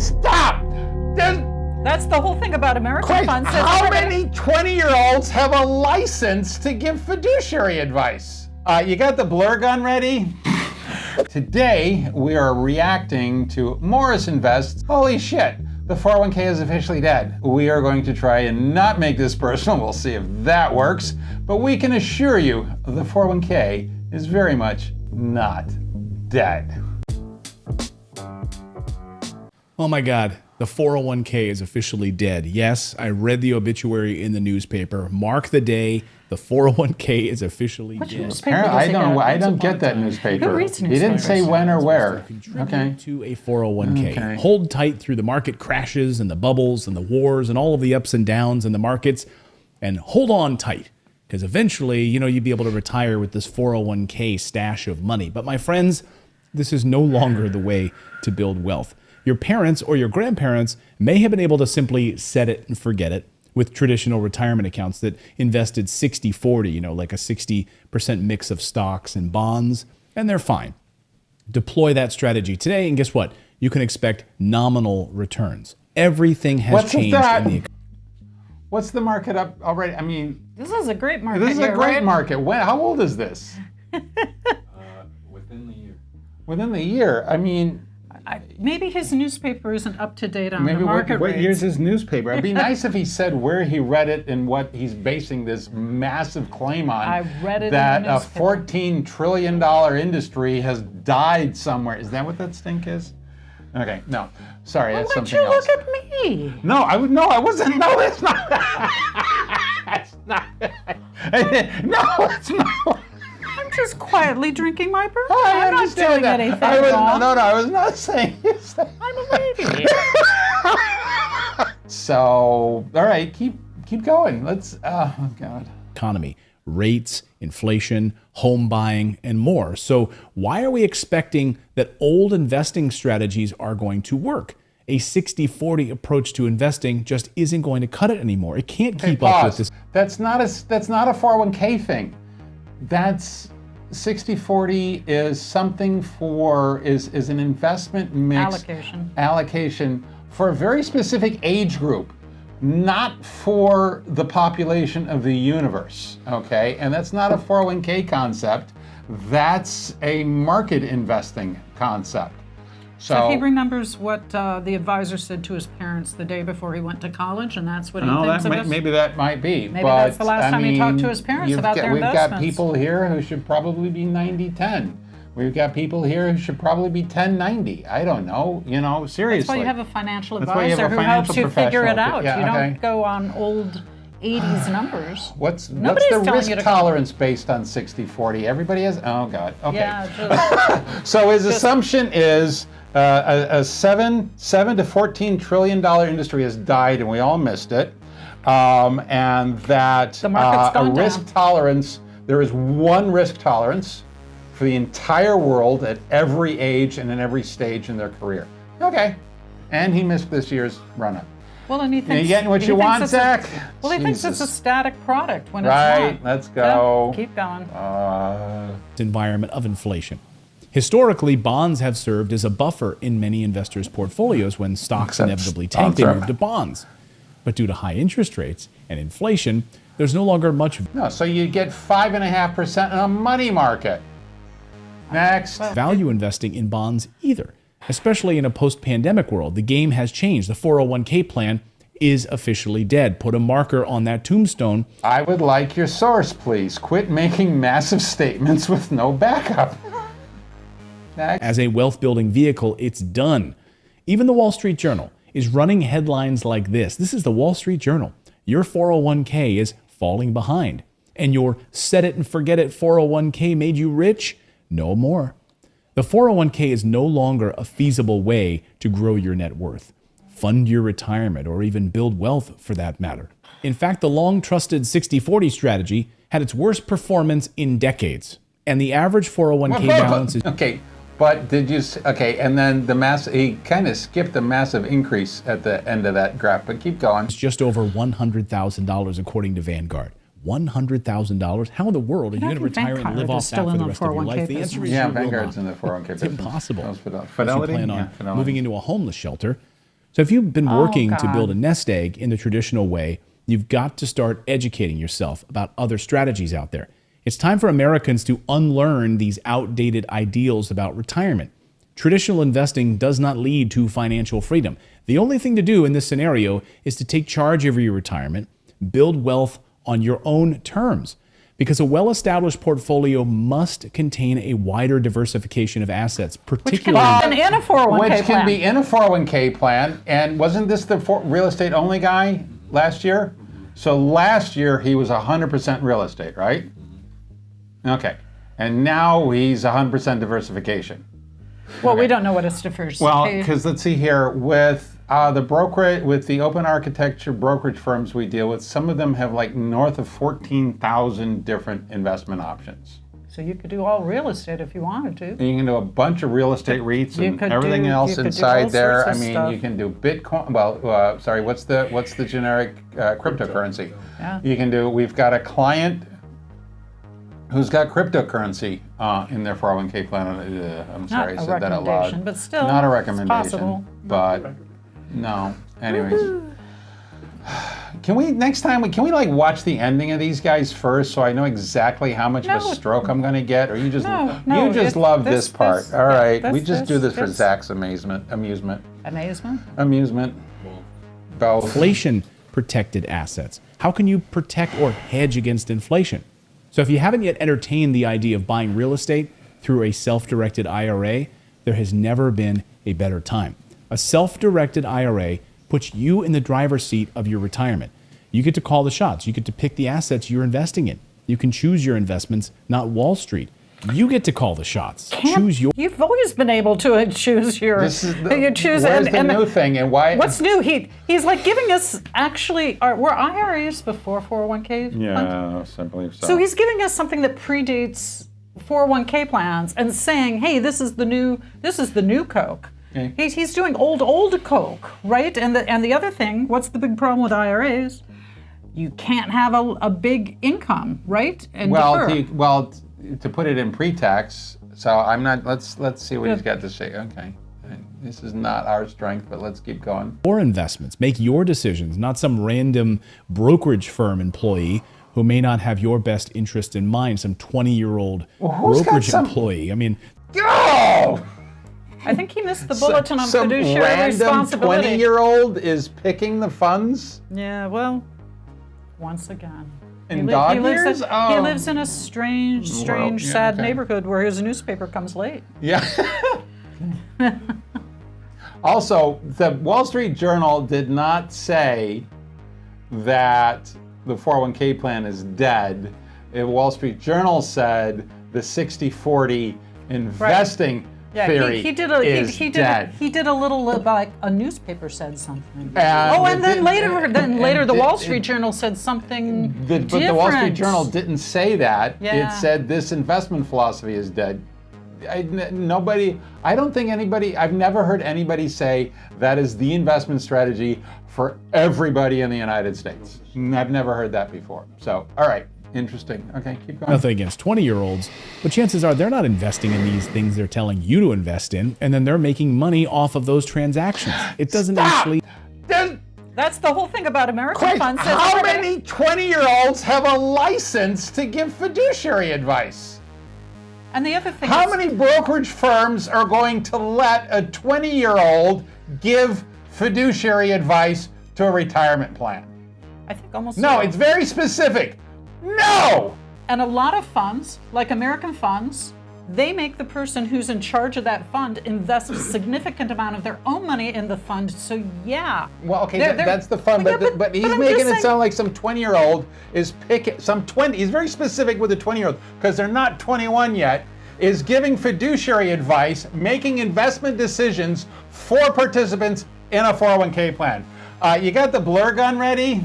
Stop! That's the whole thing about American Christ, funds. how many 20-year-olds have a license to give fiduciary advice? You got the blur gun ready? Today, we are reacting to Morris Invest's holy shit, the 401k is officially dead. We are going to try and not make this personal. We'll see if that works. But we can assure you the 401k is very much not dead. Oh my God, the 401k is officially dead. Yes, I read the obituary in the newspaper. Mark the day, the 401k is officially Which dead. newspaper Apparently, does it I get? don't get that newspaper. Who reads He didn't say newspapers? when or where. Contribute Okay. to a 401k. Okay. Hold tight through the market crashes and the bubbles and the wars and all of the ups and downs in the markets, and hold on tight, because eventually, you'd be able to retire with this 401k stash of money. But my friends, this is no longer the way to build wealth. Your parents or your grandparents may have been able to simply set it and forget it with traditional retirement accounts that invested 60-40, like a 60% mix of stocks and bonds, and they're fine. Deploy that strategy today, and guess what? You can expect nominal returns. Everything has changed in the economy. What's the market up already? I mean, This is a great market. this is a here, great right? market. How old is this? Within the year. Within the year. I mean, Maybe his newspaper isn't up to date on maybe the market what rates. year's his newspaper? It'd be nice if he said where he read it and what he's basing this massive claim on. I read it in that the a newspaper. $14 trillion industry has died somewhere. Is that what that stink is? Okay, no. Sorry, that's Why'd something you else. look at me? No, I wasn't. No, it's not. That's not. No, it's not. I'm just quietly drinking my bourbon. I I'm not understand doing that. anything No, wrong. I was not saying this. I'm a lady. So, all right, keep going. Let's. Oh God. Economy, rates, inflation, home buying, and more. So why are we expecting that old investing strategies are going to work? A 60-40 approach to investing just isn't going to cut it anymore. It can't keep up with this. That's not a 401k thing. That's 60-40 is something is an investment mix allocation for a very specific age group, not for the population of the universe, okay? And that's not a 401k concept. That's a market investing concept. So he remembers what the advisor said to his parents the day before he went to college, and that's what he thinks of us? Maybe that might be. Maybe but, that's the last time he talked to his parents about their We've investments. got people here who should probably be 90-10. We've got people here who should probably be 10-90. I don't know, seriously. That's why you have a financial That's why you have advisor a who helps financial you figure it professional. out. Yeah, You okay. don't go on old 80s numbers. What's Nobody's the telling risk you to- tolerance based on 60-40? Everybody has, oh God, okay. Yeah, So his assumption is a $7 to $14 trillion industry has died and we all missed it. And that The market's a gone risk down. tolerance, there is one risk tolerance for the entire world at every age and in every stage in their career. Okay. And he missed this year's run-up. well, and he thinks, You getting what he you thinks want, it's Zach? Well, he thinks it's a Jesus. static product when it's Right, not. let's go. Yeah, keep going. Environment of inflation. Historically, bonds have served as a buffer in many investors' portfolios. When stocks Except inevitably tank, they bonds are- move to bonds. But due to high interest rates and inflation, there's no longer much No, so you get 5.5% in a money market. Next. value investing in bonds either. Especially in a post-pandemic world, the game has changed. The 401k plan is officially dead. Put a marker on that tombstone. I would like your source, please. Quit making massive statements with no backup. Next. As a wealth-building vehicle, it's done. Even the Wall Street Journal is running headlines like this. This is the Wall Street Journal. Your 401k is falling behind. And your set it and forget it 401k made you rich? No more. The 401k is no longer a feasible way to grow your net worth, fund your retirement, or even build wealth for that matter. In fact, the long-trusted 60-40 strategy had its worst performance in decades. And the average 401k balance is Okay, but did you, okay, and then he kind of skipped a massive increase at the end of that graph, but keep going. just over $100,000 according to Vanguard. $100,000? How in the world are you going to retire and live Vanguard off is that still for in the the rest of your 401k life? The answer business. is Yeah, you will Vanguard's not. in the 401k It's business. impossible. That was Unless you Fidelity? plan on Yeah, Fidelity. moving into a homeless shelter So if you've been working to build a nest egg in the traditional way, you've got to start educating yourself about other strategies out there. It's time for Americans to unlearn these outdated ideals about retirement. Traditional investing does not lead to financial freedom. The only thing to do in this scenario is to take charge of your retirement, build wealth on your own terms, because a well-established portfolio must contain a wider diversification of assets, particularly in a 401k Which can plan. be in a 401k plan. And wasn't this the real estate only guy last year? So last year he was 100% real estate, right? Okay. And now he's 100% diversification. Well, we don't know what it's diversification. Well, because let's see here, with the brokerage, with the open architecture brokerage firms we deal with, some of them have like north of 14,000 different investment options. So you could do all real estate if you wanted to. And you can do a bunch of real estate REITs You and could everything do- else you could do inside all there. sorts I of mean, stuff. you can do Bitcoin. Well, sorry, what's the generic cryptocurrency? Yeah. You can do. We've got a client who's got cryptocurrency in their 401k plan. I'm sorry, Not I a said that out recommendation, loud. but still, Not a it's recommendation, possible. but no. Anyways. Can we next time? Can we like watch the ending of these guys first, so I know exactly how much of a No. stroke I'm going to get? Or you just No, you just love this part? All right, we this- just do this for this- Zach's amusement. Amazement? Both. inflation protected assets. How can you protect or hedge against inflation? So if you haven't yet entertained the idea of buying real estate through a self-directed IRA, there has never been a better time. A self-directed IRA puts you in the driver's seat of your retirement. You get to call the shots. You get to pick the assets you're investing in. You can choose your investments, not Wall Street. You get to call the shots. Choose your. You've always been able to choose your. This is you choose where's and the new thing and why? What's new? He's like giving us actually. Were IRAs before 401k? Yeah, I believe so. So he's giving us something that predates 401k plans and saying, "Hey, this is the new Coke." Okay. He's doing old Coke, right? And the other thing, what's the big problem with IRAs? You can't have a big income, right? And defer. To put it in pre-tax. So I'm not. Let's see what he's got to say. Okay, this is not our strength, but let's keep going. Your investments. Make your decisions, not some random brokerage firm employee who may not have your best interest in mind, some 20-year-old who's got brokerage some- employee. I mean, Go! I think he missed the bulletin on Some fiduciary random responsibility. 20-year-old is picking the funds Yeah, well, once again. in dog years. He lives in a strange, yeah, sad okay. neighborhood where his newspaper comes late. Yeah. Also, the Wall Street Journal did not say that the 401k plan is dead. The Wall Street Journal said the 60-40 investing theory he did is dead. he did a little like a newspaper said something. And then it later the did- Wall Street Journal said something But the Wall Street different. Journal didn't say that. Yeah. It said this investment philosophy is dead. I've never heard anybody say that is the investment strategy for everybody in the United States. I've never heard that before. So, all right, interesting. Okay, keep going. nothing against 20-year-olds, but chances are they're not investing in these things they're telling you to invest in, and then they're making money off of those transactions. It doesn't actually. That's the whole thing about American Christ, funds. how many 20-year-olds have a license to give fiduciary advice? And the other thing How is, many brokerage firms are going to let a 20-year-old give fiduciary advice to a retirement plan? I think almost No, zero. it's very specific. No! And a lot of funds, like American funds, they make the person who's in charge of that fund invest a significant amount of their own money in the fund. So yeah. Well, okay, They're- that's the fun, Yeah, but he's I'm making just it saying- sound like some 20-year-old is picking some 20. He's very specific with the 20-year-old because they're not 21 yet. Is giving fiduciary advice, making investment decisions for participants in a 401k plan. You got the blur gun ready?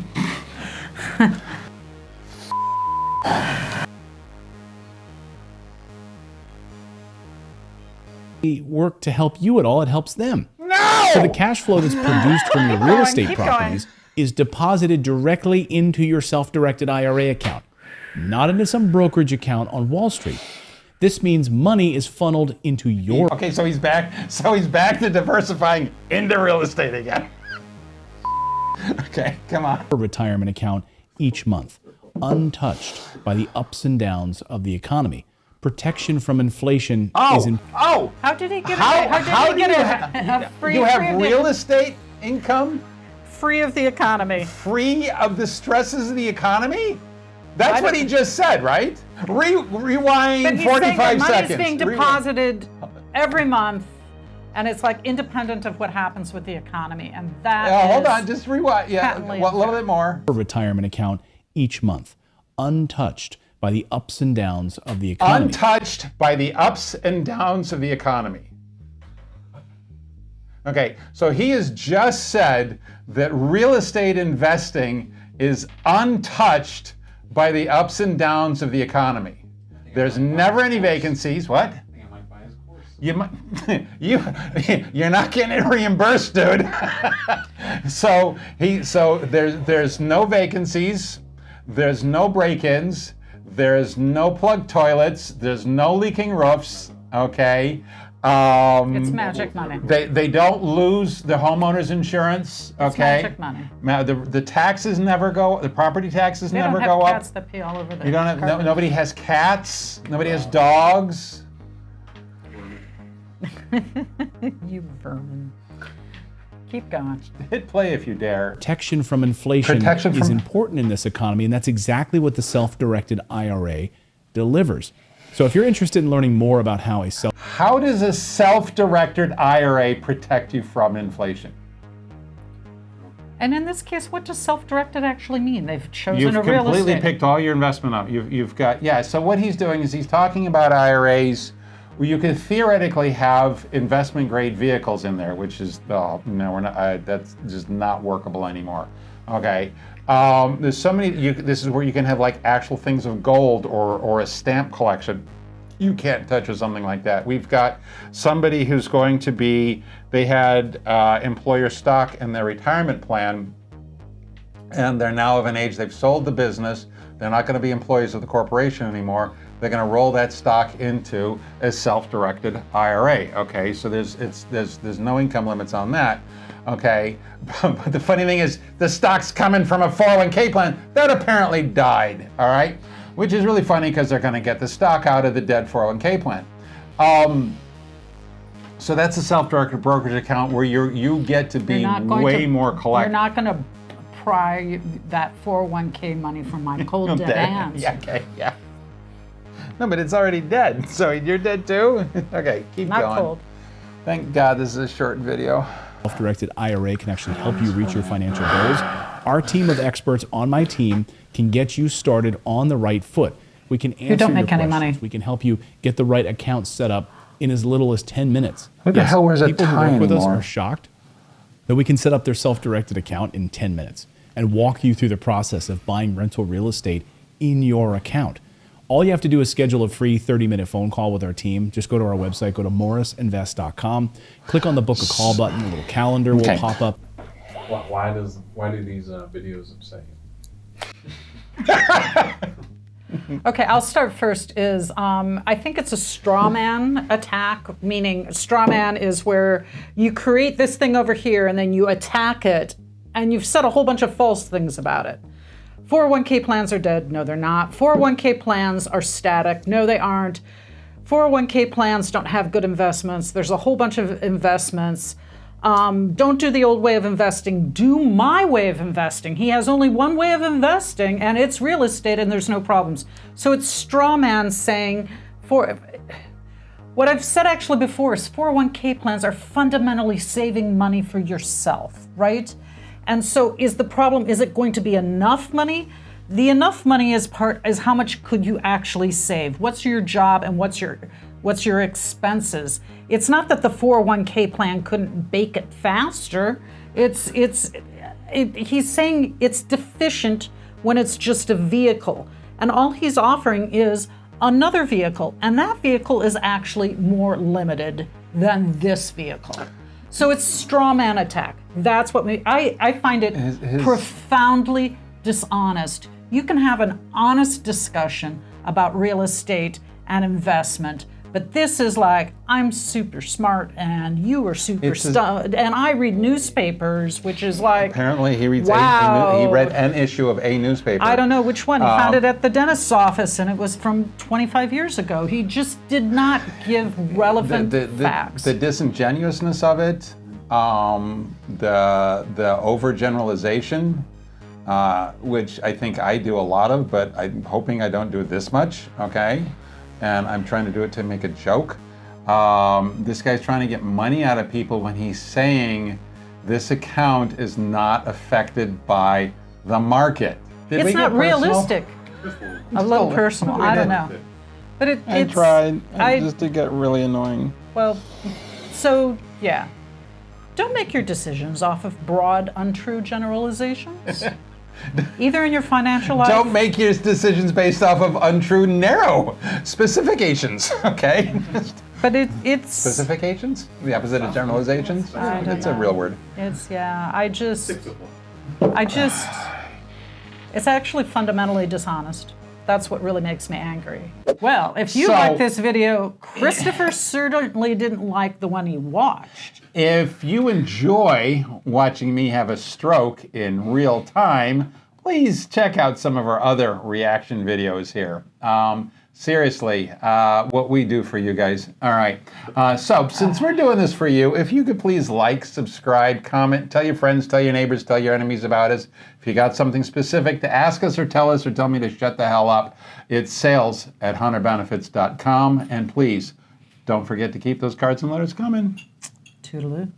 Work to help you at all, it helps them. No! So the cash flow that's produced from your real estate keep properties is deposited directly into your self-directed IRA account, not into some brokerage account on Wall Street. This means money is funneled into your Okay, so he's back. So he's back to diversifying into real estate again. Okay, come on. retirement account each month, untouched by the ups and downs of the economy. Protection from inflation is in. Oh! How did he get How do you a have? free, You free have of real estate income free of the economy? free of the stresses of the economy? That's what he just said, right? Rewind But he's 45 saying that seconds. money's being deposited every month, and it's like independent of what happens with the economy, and that Hold is on, just rewind. Yeah, patently a little unfair. bit more. retirement account each month, untouched by the ups and downs of the economy. Untouched by the ups and downs of the economy. Okay, so he has just said that real estate investing is untouched by the ups and downs of the economy. There's never any vacancies. What? You might, you're not getting it reimbursed, dude. so there's no vacancies, there's no break-ins, there's no plugged toilets, there's no leaking roofs. Okay. It's magic money. They don't lose the homeowner's insurance. Okay. It's magic money. Now the taxes never go. The property taxes They never don't go have up. cats that pee all over the You don't have carpet. nobody has cats. Nobody has dogs. You vermin. Keep going. Hit play if you dare. Protection from inflation Protection is from- important in this economy, and that's exactly what the self-directed IRA delivers. So if you're interested in learning more about how a How does a self-directed IRA protect you from inflation? And in this case, what does self-directed actually mean? They've chosen You've a real completely estate. picked all your investment up. You've got, yeah, so what he's doing is he's talking about IRAs where you could theoretically have investment grade vehicles in there, which is, no, we're not, that's just not workable anymore. Okay. There's so many, this is where you can have like actual things of gold or a stamp collection. You can't touch with something like that. We've got somebody who's going to be, they had employer stock in their retirement plan, and they're now of an age, they've sold the business, they're not going to be employees of the corporation anymore. They're going to roll that stock into a self-directed IRA. Okay, so there's no income limits on that. Okay, but the funny thing is the stock's coming from a 401k plan that apparently died. All right, which is really funny because they're going to get the stock out of the dead 401k plan. So that's a self-directed brokerage account where you get to be way more collective. You're not going to pry that 401k money from my cold dead hands. Yeah, okay, yeah. No, but it's already dead. So you're dead too? Okay, keep Not going. cold. Thank God this is a short video. self-directed IRA can actually help you reach your financial goals. Our team of experts on my team can get you started on the right foot. We can answer don't your make any questions. money. We can help you get the right account set up in as little as 10 minutes. Who the hell wears a people who tie work with us anymore? are shocked that we can set up their self-directed account in 10 minutes and walk you through the process of buying rental real estate in your account. All you have to do is schedule a free 30-minute phone call with our team. Just go to our website, go to morrisinvest.com, click on the book a call button, a little calendar will pop up. Why do these videos upset you? Okay, I'll start first. I think it's a straw man attack, meaning straw man is where you create this thing over here and then you attack it, and you've said a whole bunch of false things about it. 401k plans are dead. No, they're not. 401k plans are static. No, they aren't. 401k plans don't have good investments. There's a whole bunch of investments. Don't do the old way of investing. Do my way of investing. He has only one way of investing, and it's real estate, and there's no problems. So it's straw man saying, what I've said actually before is 401k plans are fundamentally saving money for yourself, right? And so is the problem, is it going to be enough money? The enough money is how much could you actually save? What's your job and what's your expenses? It's not that the 401k plan couldn't bake it faster. He's saying it's deficient when it's just a vehicle. And all he's offering is another vehicle. And that vehicle is actually more limited than this vehicle. So it's straw man attack. That's what I find it profoundly dishonest. You can have an honest discussion about real estate and investment. But this is like, I'm super smart and you are super stunned. And I read newspapers, which is like, Apparently, he reads wow. he read an issue of a newspaper. I don't know which one. He found it at the dentist's office, and it was from 25 years ago. He just did not give relevant facts. The disingenuousness of it, the overgeneralization, which I think I do a lot of, but I'm hoping I don't do it this much, okay? And I'm trying to do it to make a joke. This guy's trying to get money out of people when he's saying this account is not affected by the market. It's not realistic. A little personal. I don't know. But I tried. It just did get really annoying. Well, so yeah. Don't make your decisions off of broad, untrue generalizations. Either in your financial life. Don't make your decisions based off of untrue, narrow specifications, okay? But it's specifications? The opposite of generalizations? It's a real word. It's, yeah, it's actually fundamentally dishonest. That's what really makes me angry. Well, if you like this video, Christopher certainly didn't like the one he watched. If you enjoy watching me have a stroke in real time, please check out some of our other reaction videos here. Seriously, what we do for you guys. All right, so since we're doing this for you, if you could please like, subscribe, comment, tell your friends, tell your neighbors, tell your enemies about us. If you got something specific to ask us or tell us or tell me to shut the hell up, it's sales@hunterbenefits.com. And please, don't forget to keep those cards and letters coming. Toodaloo.